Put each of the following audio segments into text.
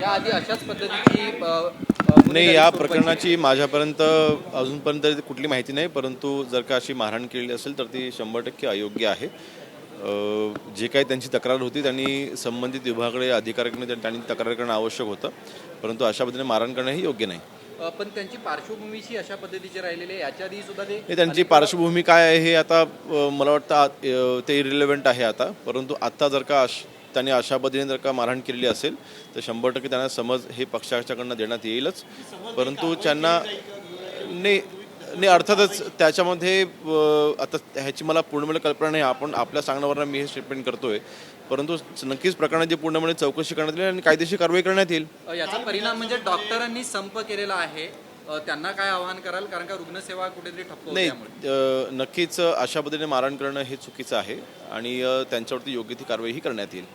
याआधी अशाच पद्धतीची नाही, या प्रकरणाची माझ्यापर्यंत अजूनपर्यंत कुठली माहिती नाही, परंतु जर का अशी मारहाण केलेली असेल तर ती 100% अयोग्य आहे. जे काही त्यांची तक्रार होती त्यांनी संबंधित विभागाकडे अधिकाऱ्यांकडे त्यांनी तक्रार करणं आवश्यक होतं, परंतु अशा पद्धतीने मारहाण करणं ही योग्य नाही. पण त्यांची पार्श्वभूमीशी अशा पद्धतीची राहिलेली आहे. याच्या आधी सुद्धा ते त्यांची पार्श्वभूमी काय आहे हे आता मला वाटतं ते इरिलेव्हंट आहे आता, परंतु आत्ता जर का त्यांनी अशा पद्धतीने जर का मारहाण केलेली असेल तर 100% त्यांना समज हे पक्षाच्याकडनं देण्यात येईलच. परंतु त्यांना नाही नाही अर्थातच त्याच्यामध्ये आता ह्याची मला पूर्णपणे कल्पना नाही. आपण आपल्या सांगण्यावरून मी हे स्टेटमेंट करतोय, परंतु नक्कीच प्रकरणाची पूर्णपणे चौकशी करण्यात येईल आणि कायदेशीर कारवाई करण्यात येईल. याचा परिणाम म्हणजे डॉक्टरांनी संप केलेला आहे. त्यांना काय आवाहन कराल, कारण का रुग्णसेवा कुठेतरी ठप्प होते नाही, त्यामुळे? नक्कीच अशा पद्धतीने मारहाण करणं हे चुकीचं आहे आणि त्यांच्यावरती योग्य ती कारवाईही करण्यात येईल.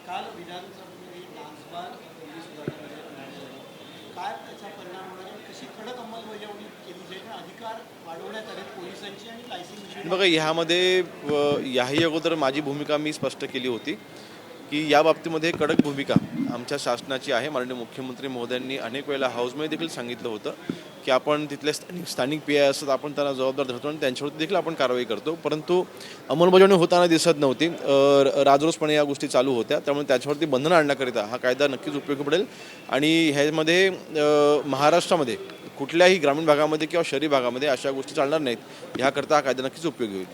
बघा, ह्यामध्ये याही अगोदर माझी भूमिका मी स्पष्ट केली होती की या बाबतीमध्ये कडक भूमिका आमच्या शासनाची आहे. माननीय मुख्यमंत्री महोदयांनी अनेक वेळेला हाऊसमध्ये देखील सांगितलं होतं की आपण तिथले स्थानिक पी आय असतात, आपण त्यांना जबाबदार धरतो आणि त्यांच्यावरती देखील आपण कारवाई करतो, परंतु अंमलबजावणी होताना दिसत नव्हती. राजरोसपणे या गोष्टी चालू होत्या, त्यामुळे त्याच्यावरती बंधनं आणण्याकरिता हा कायदा नक्कीच उपयोगी पडेल. आणि ह्यामध्ये महाराष्ट्रामध्ये कुठल्याही ग्रामीण भागामध्ये किंवा शहरी भागामध्ये अशा गोष्टी चालणार नाहीत. ह्याकरता हा कायदा नक्कीच उपयोगी होईल.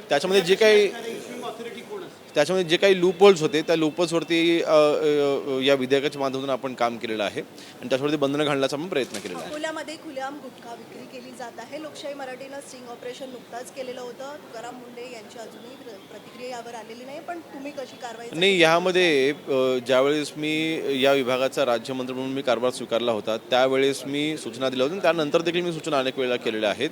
त्याच्यामध्ये जे काही लूपहोल्स होते त्या लूपहोल्सवरती या विधेयकाच्या माध्यमातून आपण काम केलेलं आहे आणि त्याच्यावरती बंधनं घालण्याचा आपण प्रयत्न केलेला आहे. अकोल्यामध्ये खुलेआम गुटखा विक्री केली जात आहे. लोकशाही मराठीनं स्टिंग ऑपरेशन नुकताच केलेलं होतं. तुकाराम मुंढे यांची अजूनही प्रतिक्रिया यावर आलेली नाही, पण तुम्ही कशी कारवाई? नाही, यामध्ये ज्यावेळेस मी या विभागाचा राज्यमंत्री म्हणून मी कारभार स्वीकारला होता त्यावेळेस मी सूचना दिल्या होत्या. त्यानंतर देखील मी सूचना अनेक वेळेला केलेल्या आहेत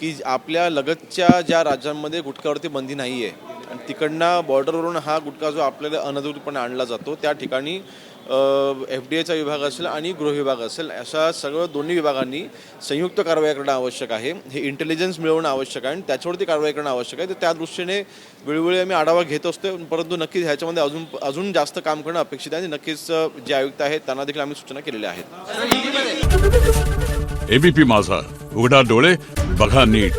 की आपल्या लगतच्या ज्या राज्यांमध्ये गुटख्यावरती बंदी नाही आहे आणि तिकडनं बॉर्डरवरून हा गुटखा जो आपल्याला अनधिकृतपणे आणला जातो त्या ठिकाणी FDA चा विभाग असेल आणि गृह विभाग असेल अशा सगळं दोन्ही विभागांनी संयुक्त कारवाई करणं आवश्यक आहे. हे इंटेलिजन्स मिळवणं आवश्यक आहे आणि त्याच्यावरती कारवाई करणं आवश्यक आहे. तर त्या दृष्टीने वेळोवेळी आम्ही आढावा घेत असतो, परंतु नक्कीच ह्याच्यामध्ये अजून जास्त काम करणं अपेक्षित आहे आणि नक्कीच जे आयुक्त आहेत त्यांना देखील आम्ही सूचना केलेल्या आहेत. ABP माझा, उघडा डोळे बघा नीट.